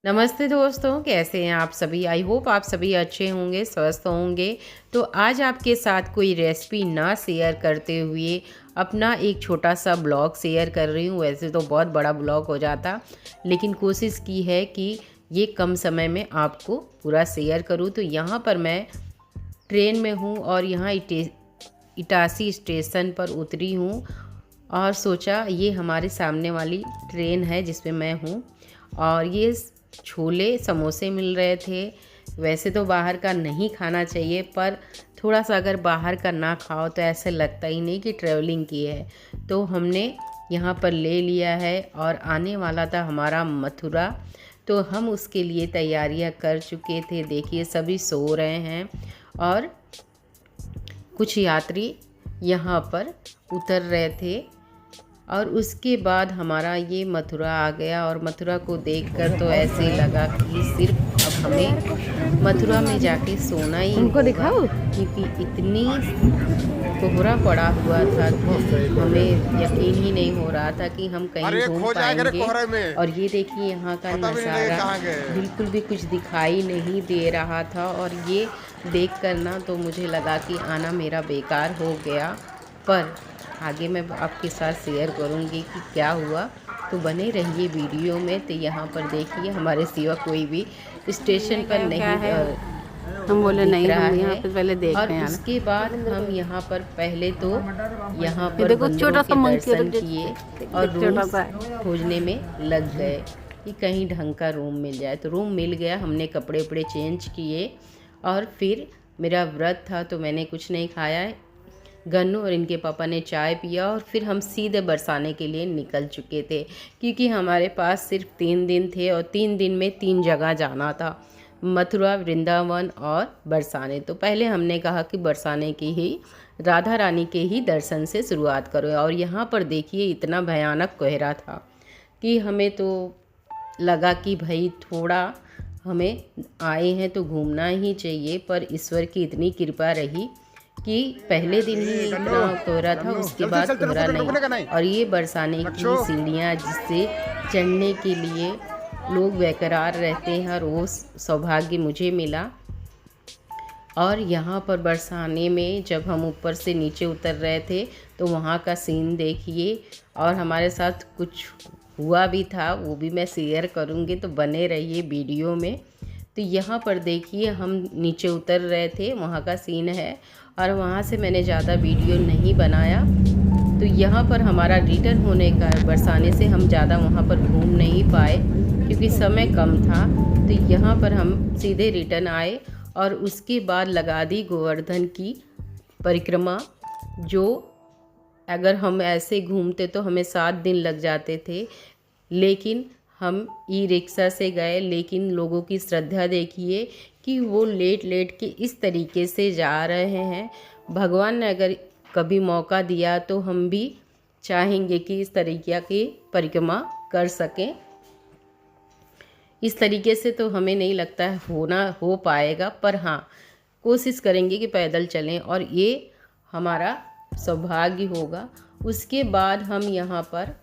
नमस्ते दोस्तों, कैसे हैं आप सभी। आई होप आप सभी अच्छे होंगे, स्वस्थ होंगे। तो आज आपके साथ कोई रेसिपी ना शेयर करते हुए अपना एक छोटा सा ब्लॉग शेयर कर रही हूँ। वैसे तो बहुत बड़ा ब्लॉग हो जाता, लेकिन कोशिश की है कि ये कम समय में आपको पूरा शेयर करूँ। तो यहाँ पर मैं ट्रेन में हूँ और यहाँ इटारसी स्टेशन पर उतरी हूँ और सोचा ये हमारे सामने वाली ट्रेन है जिसमें मैं हूँ। और ये छोले समोसे मिल रहे थे। वैसे तो बाहर का नहीं खाना चाहिए, पर थोड़ा सा अगर बाहर का ना खाओ तो ऐसा लगता ही नहीं कि ट्रैवलिंग की है। तो हमने यहाँ पर ले लिया है और आने वाला था हमारा मथुरा। तो हम उसके लिए तैयारियां कर चुके थे। देखिए सभी सो रहे हैं और कुछ यात्री यहाँ पर उतर रहे थे। और उसके बाद हमारा ये मथुरा आ गया और मथुरा को देखकर तो ऐसे लगा कि सिर्फ अब हमें मथुरा में जाके सोना ही उनको होगा, दिखाओ। क्योंकि इतनी कोहरा पड़ा हुआ था कि हमें यकीन ही नहीं हो रहा था कि हम कहीं अरे घूम खो जाएंगे रे पाएंगे। कोहरे में। और ये देखिए यहाँ का पता भी नहीं लगेगा नज़ारा कहाँ गए। बिल्कुल भी कुछ दिखाई नहीं दे रहा था। और ये देख कर ना तो मुझे लगा कि आना मेरा बेकार हो गया। पर आगे मैं आपके साथ शेयर करूंगी कि क्या हुआ। तो बने रहिए वीडियो में। तो यहाँ पर देखिए हमारे सिवा कोई भी स्टेशन पर नहीं हम बोले दिख नहीं, रहा हम यहाँ है। पे पहले देख और रहे हैं। उसके बाद हम यहाँ पर पहले तो यहाँ ये पर देखो बंदरों छोटा सा के मंकी दर्शन किए और छोटा रूम सा खोजने में लग गए कि कहीं ढंग का रूम मिल जाए। तो रूम मिल गया। हमने कपड़े उपड़े चेंज किए और फिर मेरा व्रत था तो मैंने कुछ नहीं खाया। गन्नू और इनके पापा ने चाय पिया और फिर हम सीधे बरसाने के लिए निकल चुके थे, क्योंकि हमारे पास सिर्फ 3 दिन थे और 3 दिन में 3 जगह जाना था, मथुरा, वृंदावन और बरसाने। तो पहले हमने कहा कि बरसाने की ही राधा रानी के ही दर्शन से शुरुआत करो। और यहाँ पर देखिए इतना भयानक कोहरा था कि हमें तो लगा कि भाई थोड़ा हमें आए हैं तो घूमना ही चाहिए। पर ईश्वर की इतनी कृपा रही कि पहले दिन ही इतना कोहरा था, उसके बाद कोहरा नहीं। और ये बरसाने की सीढ़ियाँ जिससे चढ़ने के लिए लोग बेकरार रहते हैं और वो सौभाग्य मुझे मिला। और यहाँ पर बरसाने में जब हम ऊपर से नीचे उतर रहे थे तो वहाँ का सीन देखिए। और हमारे साथ कुछ हुआ भी था, वो भी मैं शेयर करूँगी, तो बने रहिए वीडियो में। तो यहाँ पर देखिए हम नीचे उतर रहे थे, वहाँ का सीन है। और वहाँ से मैंने ज़्यादा वीडियो नहीं बनाया। तो यहाँ पर हमारा रिटर्न होने का बरसाने से हम ज़्यादा वहाँ पर घूम नहीं पाए क्योंकि समय कम था। तो यहाँ पर हम सीधे रिटर्न आए और उसके बाद लगा दी गोवर्धन की परिक्रमा, जो अगर हम ऐसे घूमते तो हमें 7 दिन लग जाते थे। लेकिन हम ई रिक्शा से गए। लेकिन लोगों की श्रद्धा देखिए कि वो लेट लेट के इस तरीके से जा रहे हैं। भगवान ने अगर कभी मौका दिया तो हम भी चाहेंगे कि इस तरीके की परिक्रमा कर सकें। इस तरीके से तो हमें नहीं लगता है हो पाएगा, पर हाँ कोशिश करेंगे कि पैदल चलें और ये हमारा सौभाग्य होगा। उसके बाद हम यहाँ पर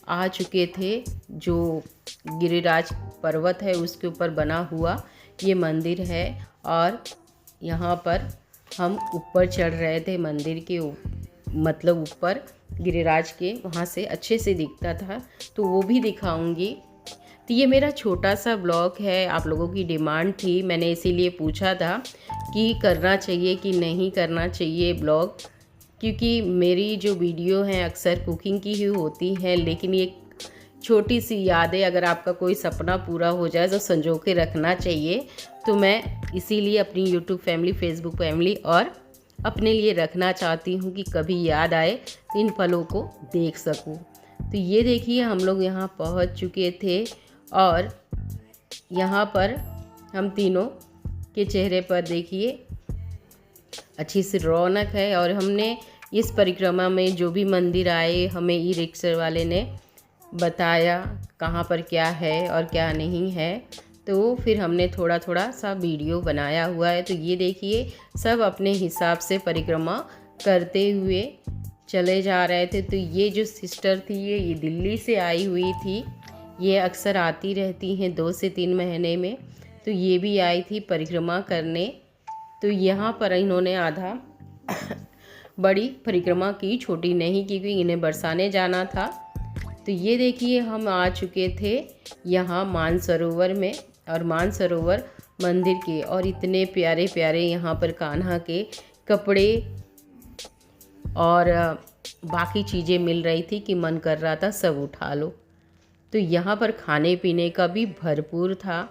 आ चुके थे। जो गिरिराज पर्वत है उसके ऊपर बना हुआ ये मंदिर है और यहाँ पर हम ऊपर चढ़ रहे थे मंदिर के मतलब ऊपर गिरिराज के, वहाँ से अच्छे से दिखता था, तो वो भी दिखाऊंगी। तो ये मेरा छोटा सा ब्लॉग है। आप लोगों की डिमांड थी, मैंने इसीलिए पूछा था कि करना चाहिए कि नहीं करना चाहिए ब्लॉग, क्योंकि मेरी जो वीडियो हैं अक्सर कुकिंग की ही होती हैं। लेकिन ये छोटी सी यादें, अगर आपका कोई सपना पूरा हो जाए तो संजो के रखना चाहिए। तो मैं इसीलिए अपनी यूट्यूब फैमिली, फेसबुक फैमिली और अपने लिए रखना चाहती हूँ कि कभी याद आए तो इन पलों को देख सकूँ। तो ये देखिए हम लोग यहाँ पहुँच चुके थे और यहाँ पर हम तीनों के चेहरे पर देखिए अच्छी सी रौनक है। और हमने इस परिक्रमा में जो भी मंदिर आए, हमें ई रिक्शा वाले ने बताया कहाँ पर क्या है और क्या नहीं है। तो फिर हमने थोड़ा थोड़ा सा वीडियो बनाया हुआ है। तो ये देखिए सब अपने हिसाब से परिक्रमा करते हुए चले जा रहे थे। तो ये जो सिस्टर थी ये दिल्ली से आई हुई थी। ये अक्सर आती रहती हैं 2 से 3 महीने में। तो ये भी आई थी परिक्रमा करने। तो यहाँ पर इन्होंने आधा बड़ी परिक्रमा की, छोटी नहीं, क्योंकि इन्हें बरसाने जाना था। तो ये देखिए हम आ चुके थे यहाँ मानसरोवर में, और मानसरोवर मंदिर के, और इतने प्यारे प्यारे यहाँ पर कान्हा के कपड़े और बाकी चीज़ें मिल रही थी कि मन कर रहा था सब उठा लो। तो यहाँ पर खाने पीने का भी भरपूर था,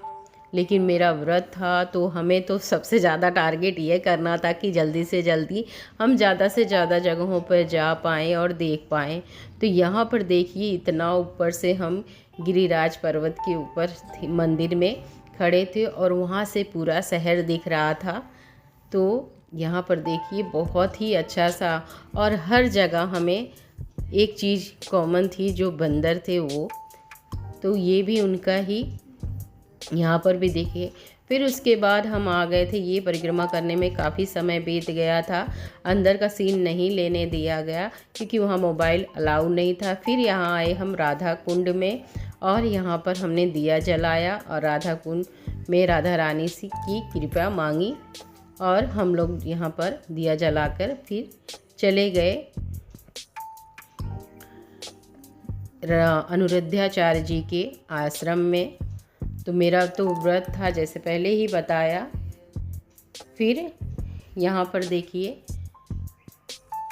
लेकिन मेरा व्रत था तो हमें तो सबसे ज़्यादा टारगेट ये करना था कि जल्दी से जल्दी हम ज़्यादा से ज़्यादा जगहों पर जा पाएँ और देख पाएँ। तो यहाँ पर देखिए इतना ऊपर से हम गिरिराज पर्वत के ऊपर मंदिर में खड़े थे और वहाँ से पूरा शहर दिख रहा था। तो यहाँ पर देखिए बहुत ही अच्छा सा, और हर जगह हमें एक चीज़ कॉमन थी, जो बंदर थे वो, तो ये भी उनका ही यहाँ पर भी देखिए। फिर उसके बाद हम आ गए थे, ये परिक्रमा करने में काफ़ी समय बीत गया था। अंदर का सीन नहीं लेने दिया गया क्योंकि वहाँ मोबाइल अलाउ नहीं था। फिर यहाँ आए हम राधा कुंड में, और यहाँ पर हमने दिया जलाया और राधा कुंड में राधा रानी सी की कृपा मांगी, और हम लोग यहाँ पर दिया जलाकर फिर चले गए अनुरुद्धाचार्य जी के आश्रम में। तो मेरा तो व्रत था जैसे पहले ही बताया। फिर यहाँ पर देखिए,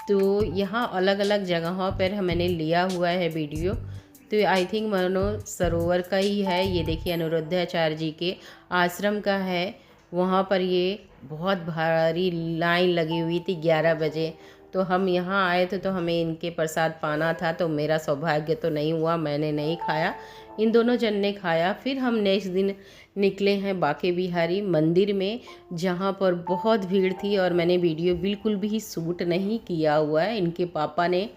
तो यहाँ अलग अलग जगहों पर मैंने लिया हुआ है वीडियो। तो आई थिंक मानसरोवर का ही है, ये देखिए अनुरुद्धाचार्य जी के आश्रम का है। वहाँ पर ये बहुत भारी लाइन लगी हुई थी 11 बजे। तो हम यहाँ आए थे तो हमें इनके प्रसाद पाना था, तो मेरा सौभाग्य तो नहीं हुआ, मैंने नहीं खाया, इन दोनों जन ने खाया। फिर हम नेक्स्ट दिन निकले हैं बांके बिहारी मंदिर में, जहाँ पर बहुत भीड़ थी और मैंने वीडियो बिल्कुल भी शूट नहीं किया हुआ है। इनके पापा ने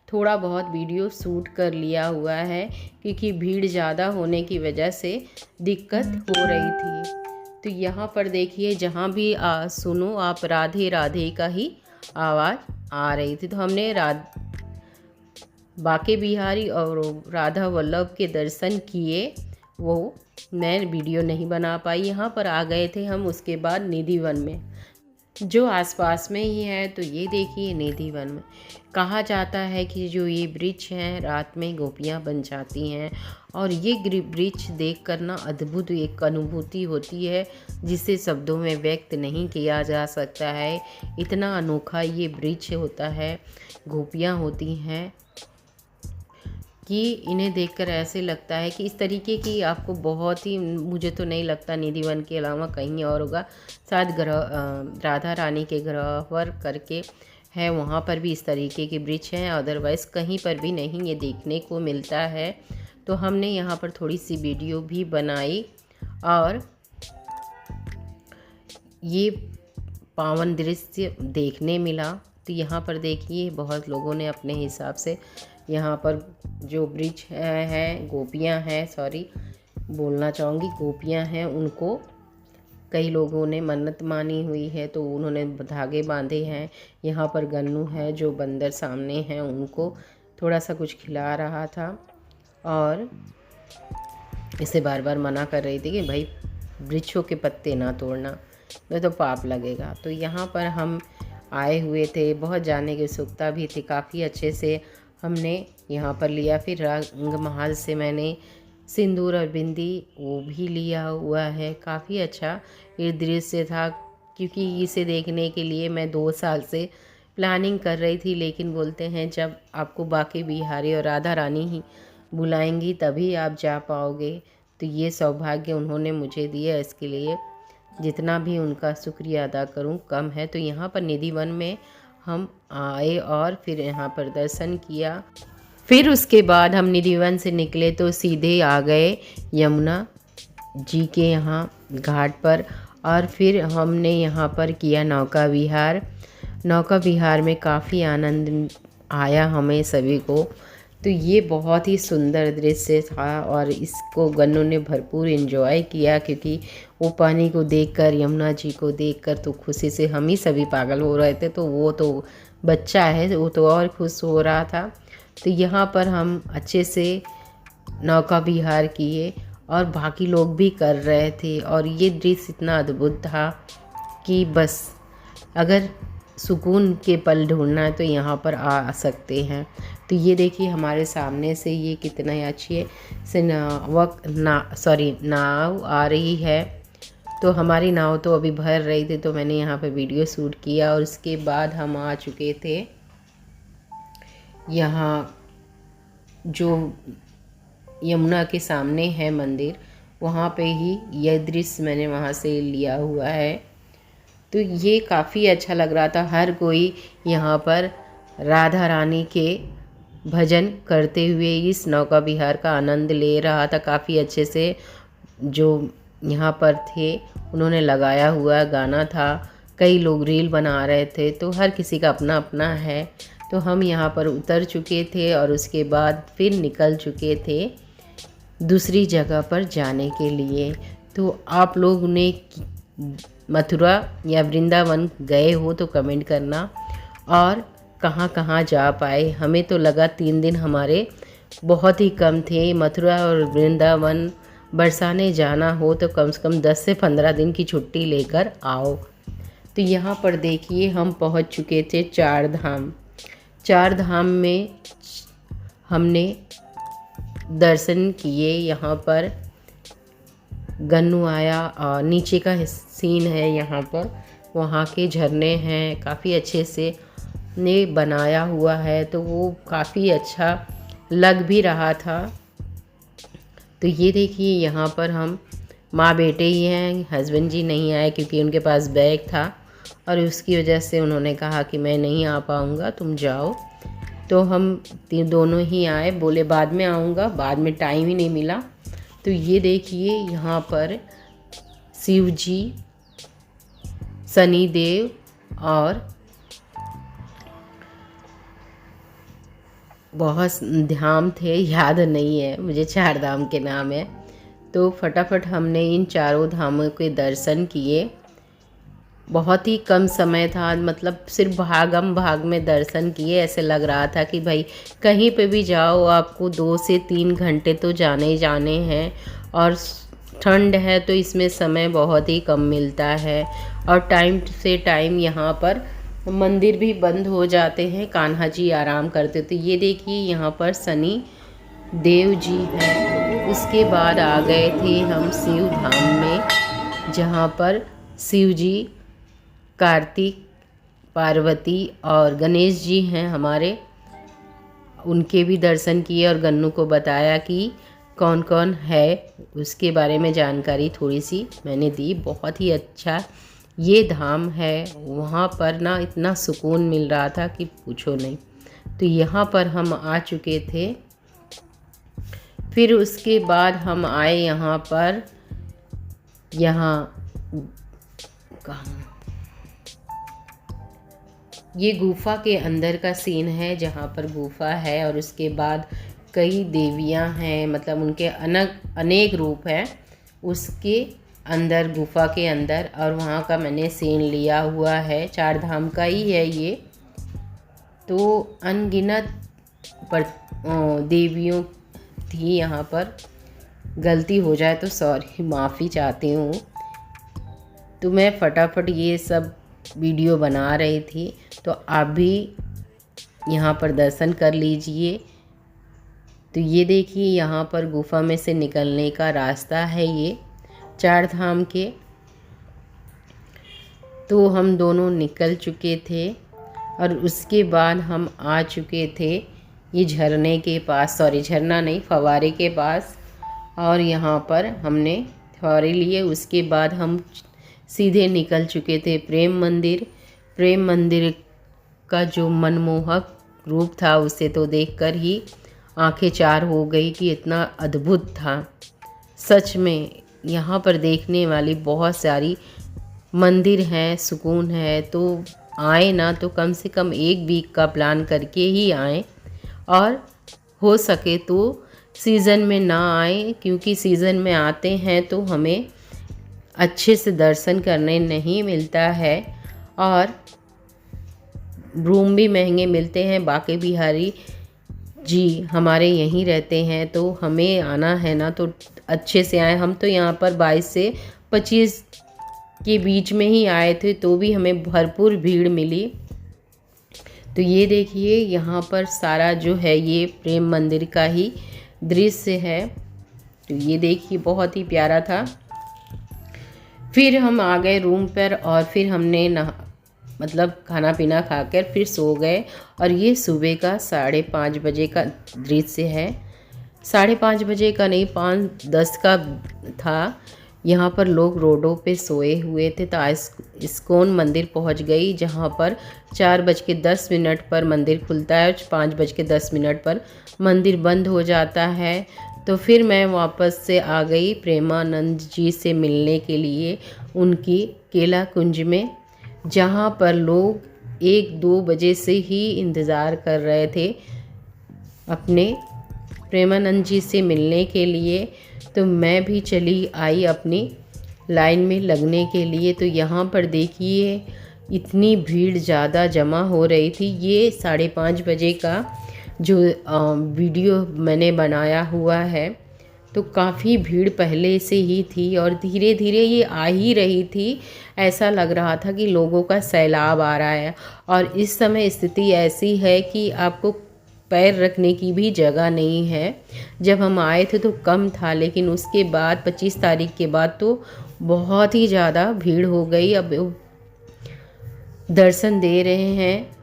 थोड़ा बहुत वीडियो शूट कर लिया हुआ है क्योंकि भीड़ ज़्यादा होने की वजह से दिक्कत हो रही थी। तो यहाँ पर देखिए जहाँ भी सुनो आप राधे राधे का ही आवाज़ आ रही थी। तो हमने बांके बिहारी और राधा वल्लभ के दर्शन किए, वो मैं वीडियो नहीं बना पाई। यहाँ पर आ गए थे हम उसके बाद निधिवन में, जो आसपास में ही है। तो ये देखिए निधिवन में कहा जाता है कि जो ये वृक्ष हैं रात में गोपियाँ बन जाती हैं, और ये वृक्ष देख करना अद्भुत एक अनुभूति होती है जिसे शब्दों में व्यक्त नहीं किया जा सकता है। इतना अनोखा ये वृक्ष होता है, गोपियाँ होती हैं कि इन्हें देखकर ऐसे लगता है कि इस तरीके की आपको बहुत ही, मुझे तो नहीं लगता निधिवन के अलावा कहीं और होगा। शायद राधा रानी के गह्वर करके है, वहाँ पर भी इस तरीके के वृक्ष हैं, अदरवाइज़ कहीं पर भी नहीं ये देखने को मिलता है। तो हमने यहाँ पर थोड़ी सी वीडियो भी बनाई, और ये पावन दृश्य देखने मिला। तो यहाँ पर देखिए बहुत लोगों ने अपने हिसाब से यहाँ पर जो वृक्ष हैं, गोपियाँ हैं, सॉरी बोलना चाहूँगी, गोपियाँ हैं, उनको कई लोगों ने मन्नत मानी हुई है तो उन्होंने धागे बांधे हैं। यहाँ पर गन्नू है जो बंदर सामने हैं, उनको थोड़ा सा कुछ खिला रहा था, और इसे बार बार मना कर रही थी कि भाई वृक्षों के पत्ते ना तोड़ना, नहीं तो पाप लगेगा। तो यहाँ पर हम आए हुए थे, बहुत जाने की उत्सुकता भी थी, काफ़ी अच्छे से हमने यहाँ पर लिया। फिर रंग महल से मैंने सिंदूर और बिंदी वो भी लिया हुआ है। काफ़ी अच्छा ये दृश्य था, क्योंकि इसे देखने के लिए मैं 2 साल से प्लानिंग कर रही थी, लेकिन बोलते हैं जब आपको बांके बिहारी और राधा रानी ही बुलाएंगी तभी आप जा पाओगे। तो ये सौभाग्य उन्होंने मुझे दिया, इसके लिए जितना भी उनका शुक्रिया अदा करूं कम है। तो यहाँ पर निधिवन में हम आए और फिर यहाँ पर दर्शन किया। फिर उसके बाद हम निधिवन से निकले तो सीधे आ गए यमुना जी के यहाँ घाट पर, और फिर हमने यहाँ पर किया नौका विहार। नौका विहार में काफ़ी आनंद आया हमें सभी को। तो ये बहुत ही सुंदर दृश्य था, और इसको गन्नू ने भरपूर एंजॉय किया, क्योंकि वो पानी को देखकर, यमुना जी को देखकर तो खुशी से हम ही सभी पागल हो रहे थे। तो वो तो बच्चा है, वो तो और खुश हो रहा था। तो यहाँ पर हम अच्छे से नौका विहार किए और बाकी लोग भी कर रहे थे। और ये दृश्य इतना अद्भुत था कि बस अगर सुकून के पल ढूंढना है तो यहाँ पर आ सकते हैं। तो ये देखिए हमारे सामने से ये कितना अच्छी से नाव आ रही है। तो हमारी नाव तो अभी भर रही थी, तो मैंने यहाँ पे वीडियो शूट किया। और उसके बाद हम आ चुके थे यहाँ जो यमुना के सामने है मंदिर, वहाँ पे ही यह दृश्य मैंने वहाँ से लिया हुआ है। तो ये काफ़ी अच्छा लग रहा था। हर कोई यहाँ पर राधा रानी के भजन करते हुए इस नौका विहार का आनंद ले रहा था। काफ़ी अच्छे से जो यहाँ पर थे उन्होंने लगाया हुआ गाना था। कई लोग रील बना रहे थे, तो हर किसी का अपना अपना है। तो हम यहाँ पर उतर चुके थे और उसके बाद फिर निकल चुके थे दूसरी जगह पर जाने के लिए। तो आप लोग ने मथुरा या वृंदावन गए हो तो कमेंट करना, और कहाँ कहाँ जा पाए। हमें तो लगा 3 दिन हमारे बहुत ही कम थे। मथुरा और वृंदावन बरसाने जाना हो तो कम से कम 10 से 15 दिन की छुट्टी लेकर आओ। तो यहाँ पर देखिए हम पहुँच चुके थे चार धाम। चार धाम में हमने दर्शन किए। यहाँ पर गन्नू आया और नीचे का सीन है यहाँ पर, वहाँ के झरने हैं, काफ़ी अच्छे से ने बनाया हुआ है। तो वो काफ़ी अच्छा लग भी रहा था। तो ये देखिए यहाँ पर हम माँ बेटे ही हैं, हस्बैंड जी नहीं आए क्योंकि उनके पास बैग था और उसकी वजह से उन्होंने कहा कि मैं नहीं आ पाऊँगा, तुम जाओ। तो हम दोनों ही आए, बोले बाद में आऊँगा, बाद में टाइम ही नहीं मिला। तो ये देखिए यहाँ पर शिव जी, शनिदेव और बहुत धाम थे, याद नहीं है मुझे, 4 धाम के नाम है। तो फटाफट हमने इन चारों धामों के दर्शन किए। बहुत ही कम समय था, मतलब सिर्फ भागम भाग में दर्शन किए। ऐसे लग रहा था कि भाई कहीं पे भी जाओ आपको 2 से 3 घंटे तो जाने ही जाने हैं। और ठंड है तो इसमें समय बहुत ही कम मिलता है और टाइम से टाइम यहाँ पर मंदिर भी बंद हो जाते हैं, कान्हा जी आराम करते। तो ये देखिए यहाँ पर शनि देव जी हैं। उसके बाद आ गए थे हम शिव धाम में, जहाँ पर शिव जी, कार्तिक, पार्वती और गणेश जी हैं हमारे, उनके भी दर्शन किए और गन्नू को बताया कि कौन कौन है, उसके बारे में जानकारी थोड़ी सी मैंने दी। बहुत ही अच्छा ये धाम है, वहाँ पर ना इतना सुकून मिल रहा था कि पूछो नहीं। तो यहाँ पर हम आ चुके थे। फिर उसके बाद हम आए यहाँ पर, ये गुफा के अंदर का सीन है जहाँ पर गुफा है और उसके बाद कई देवियाँ हैं, मतलब उनके अनेक रूप हैं उसके अंदर, गुफा के अंदर। और वहाँ का मैंने सीन लिया हुआ है, 4 धाम का ही है ये। तो अनगिनत देवियों थी यहाँ पर, गलती हो जाए तो सॉरी, माफ़ी चाहती हूँ। तो मैं फटाफट ये सब वीडियो बना रही थी, तो आप भी यहाँ पर दर्शन कर लीजिए। तो ये देखिए यहाँ पर गुफा में से निकलने का रास्ता है ये 4 धाम के। तो हम दोनों निकल चुके थे और उसके बाद हम आ चुके थे ये झरने के पास, सॉरी झरना नहीं, फव्वारे के पास। और यहाँ पर हमने फव्वारे लिए। उसके बाद हम सीधे निकल चुके थे प्रेम मंदिर। प्रेम मंदिर का जो मनमोहक रूप था उसे तो देखकर ही आंखें चार हो गई कि इतना अद्भुत था। सच में यहाँ पर देखने वाली बहुत सारी मंदिर हैं, सुकून है। तो आए ना तो कम से कम 1 वीक का प्लान करके ही आएँ, और हो सके तो सीज़न में ना आए, क्योंकि सीज़न में आते हैं तो हमें अच्छे से दर्शन करने नहीं मिलता है और रूम भी महंगे मिलते हैं। बांके बिहारी जी हमारे यहीं रहते हैं, तो हमें आना है ना तो अच्छे से आए। हम तो यहाँ पर 22 से 25 के बीच में ही आए थे, तो भी हमें भरपूर भीड़ मिली। तो ये देखिए यहाँ पर सारा जो है ये प्रेम मंदिर का ही दृश्य है। तो ये देखिए बहुत ही प्यारा था। फिर हम आ गए रूम पर और फिर हमने मतलब खाना पीना खाकर फिर सो गए। और ये सुबह का 5:30 बजे का दृश्य है। 5:30 बजे का नहीं, 5:10 का था। यहाँ पर लोग रोडों पे सोए हुए थे। तो इस्कॉन मंदिर पहुँच गई, जहाँ पर 4:10 पर मंदिर खुलता है और 5:10 पर मंदिर बंद हो जाता है। तो फिर मैं वापस से आ गई प्रेमानंद जी से मिलने के लिए उनकी केला कुंज में, जहाँ पर लोग 1-2 बजे से ही इंतज़ार कर रहे थे अपने प्रेमानंद जी से मिलने के लिए। तो मैं भी चली आई अपनी लाइन में लगने के लिए। तो यहाँ पर देखिए इतनी भीड़ ज़्यादा जमा हो रही थी। ये 5:30 बजे का जो वीडियो मैंने बनाया हुआ है, तो काफ़ी भीड़ पहले से ही थी और धीरे धीरे ये आ ही रही थी। ऐसा लग रहा था कि लोगों का सैलाब आ रहा है। और इस समय स्थिति ऐसी है कि आपको पैर रखने की भी जगह नहीं है। जब हम आए थे तो कम था, लेकिन उसके बाद 25 तारीख के बाद तो बहुत ही ज़्यादा भीड़ हो गई। अब दर्शन दे रहे हैं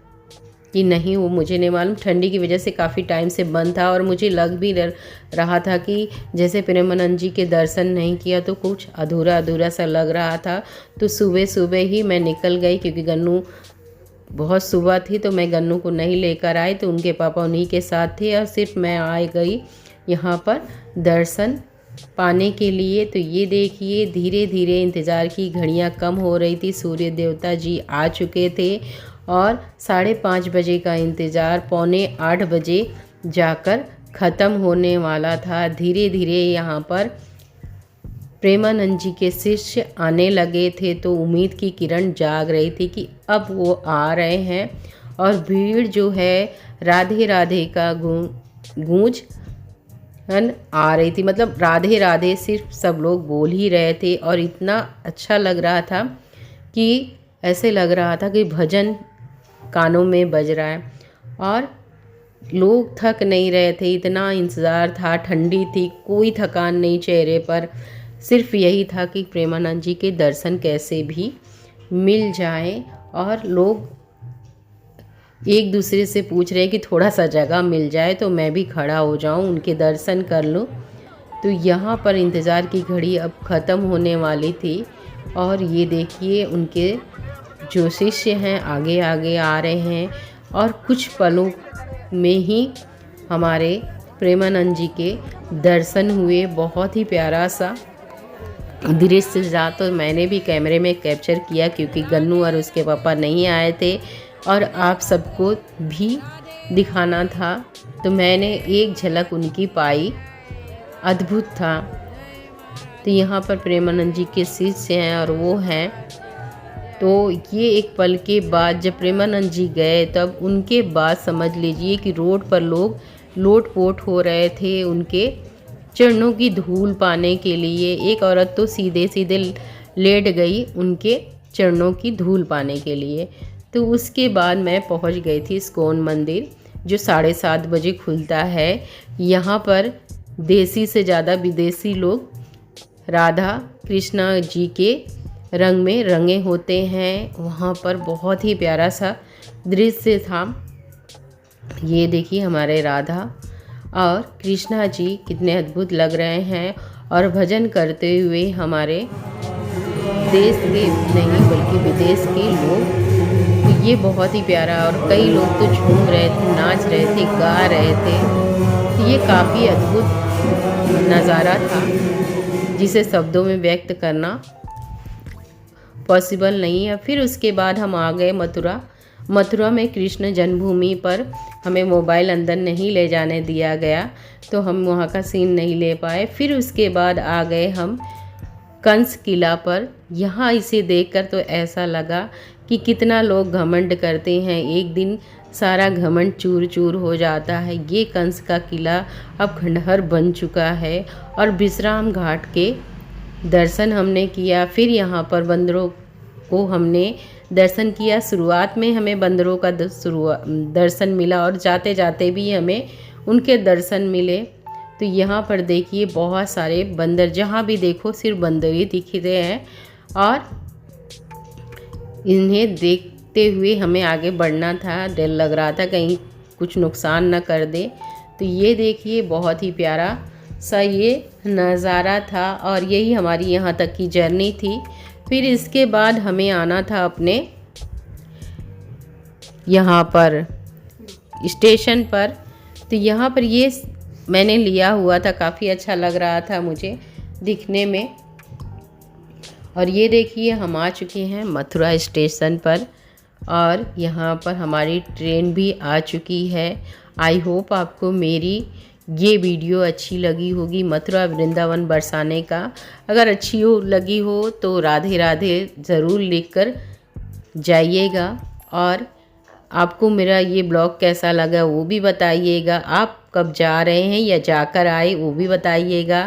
कि नहीं वो मुझे नहीं मालूम। ठंडी की वजह से काफ़ी टाइम से बंद था और मुझे लग भी रहा था कि जैसे प्रेमानंद जी के दर्शन नहीं किया तो कुछ अधूरा अधूरा सा लग रहा था। तो सुबह सुबह ही मैं निकल गई, क्योंकि गन्नू बहुत सुबह थी तो मैं गन्नू को नहीं लेकर आई। तो उनके पापा उन्हीं के साथ थे और सिर्फ मैं आ गई यहाँ पर दर्शन पाने के लिए। तो ये देखिए धीरे धीरे इंतज़ार की घड़ियाँ कम हो रही थी। सूर्य देवता जी आ चुके थे और 5:30 बजे का इंतज़ार 7:45 बजे जाकर ख़त्म होने वाला था। धीरे धीरे यहाँ पर प्रेमानंद जी के शिष्य आने लगे थे। तो उम्मीद की किरण जाग रही थी कि अब वो आ रहे हैं। और भीड़ जो है राधे राधे का गूंज आ रही थी। मतलब राधे राधे सिर्फ सब लोग बोल ही रहे थे और इतना अच्छा लग रहा था कि ऐसे लग रहा था कि भजन कानों में बज रहा है। और लोग थक नहीं रहे थे, इतना इंतज़ार था। ठंडी थी, कोई थकान नहीं चेहरे पर। सिर्फ यही था कि प्रेमानंद जी के दर्शन कैसे भी मिल जाएं। और लोग एक दूसरे से पूछ रहे हैं कि थोड़ा सा जगह मिल जाए तो मैं भी खड़ा हो जाऊं, उनके दर्शन कर लूं। तो यहाँ पर इंतज़ार की घड़ी अब ख़त्म होने वाली थी। और ये देखिए उनके जो शिष्य हैं आगे आगे आ रहे हैं। और कुछ पलों में ही हमारे प्रेमानंद जी के दर्शन हुए। बहुत ही प्यारा सा दृश्य था। तो मैंने भी कैमरे में कैप्चर किया, क्योंकि गन्नू और उसके पापा नहीं आए थे और आप सबको भी दिखाना था। तो मैंने एक झलक उनकी पाई, अद्भुत था। तो यहाँ पर प्रेमानंद जी के शिष्य हैं और वो हैं। तो ये एक पल के बाद जब प्रेमानंद जी गए, तब उनके बाद समझ लीजिए कि रोड पर लोग लोट-पोट हो रहे थे उनके चरणों की धूल पाने के लिए। एक औरत तो सीधे सीधे लेट गई उनके चरणों की धूल पाने के लिए। तो उसके बाद मैं पहुंच गई थी इस्कॉन मंदिर, जो 7:30 बजे खुलता है। यहाँ पर देसी से ज़्यादा विदेशी लोग राधा कृष्णा जी के रंग में रंगे होते हैं। वहाँ पर बहुत ही प्यारा सा दृश्य था। ये देखिए हमारे राधा और कृष्णा जी कितने अद्भुत लग रहे हैं और भजन करते हुए हमारे देश के नहीं बल्कि विदेश के लोग। तो ये बहुत ही प्यारा, और कई लोग तो झूम रहे थे, नाच रहे थे, गा रहे थे। तो ये काफ़ी अद्भुत नज़ारा था जिसे शब्दों में व्यक्त करना पॉसिबल नहीं है। फिर उसके बाद हम आ गए मथुरा में कृष्ण जन्मभूमि पर हमें मोबाइल अंदर नहीं ले जाने दिया गया, तो हम वहाँ का सीन नहीं ले पाए। फिर उसके बाद आ गए हम कंस किला पर। यहाँ इसे देखकर तो ऐसा लगा कि कितना लोग घमंड करते हैं, एक दिन सारा घमंड चूर चूर हो जाता है। ये कंस का किला अब खंडहर बन चुका है। और विश्राम घाट के दर्शन हमने किया। फिर यहाँ पर बंदरों को हमने दर्शन किया। शुरुआत में हमें बंदरों का दर्शन मिला और जाते जाते भी हमें उनके दर्शन मिले। तो यहाँ पर देखिए बहुत सारे बंदर, जहाँ भी देखो सिर्फ बंदर ही दिख रहे हैं और इन्हें देखते हुए हमें आगे बढ़ना था। डर लग रहा था कहीं कुछ नुकसान न कर दे। तो ये देखिए बहुत ही प्यारा सा ये नज़ारा था और यही हमारी यहाँ तक की जर्नी थी। फिर इसके बाद हमें आना था अपने यहाँ पर स्टेशन पर। तो यहाँ पर ये मैंने लिया हुआ था, काफ़ी अच्छा लग रहा था मुझे दिखने में। और ये देखिए हम आ चुके हैं मथुरा स्टेशन पर और यहाँ पर हमारी ट्रेन भी आ चुकी है। आई होप आपको मेरी ये वीडियो अच्छी लगी होगी मथुरा वृंदावन बरसाने का। अगर अच्छी लगी हो तो राधे राधे ज़रूर लिखकर जाइएगा। और आपको मेरा ये ब्लॉग कैसा लगा वो भी बताइएगा। आप कब जा रहे हैं या जाकर आए वो भी बताइएगा।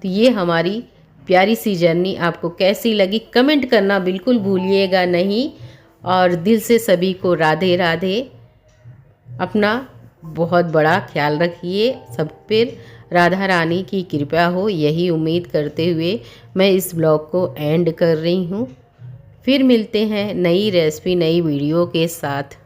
तो ये हमारी प्यारी सी जर्नी आपको कैसी लगी कमेंट करना बिल्कुल भूलिएगा नहीं। और दिल से सभी को राधे राधे। अपना बहुत बड़ा ख्याल रखिए। सब पर राधा रानी की कृपा हो, यही उम्मीद करते हुए मैं इस ब्लॉग को एंड कर रही हूँ। फिर मिलते हैं नई रेसिपी नई वीडियो के साथ।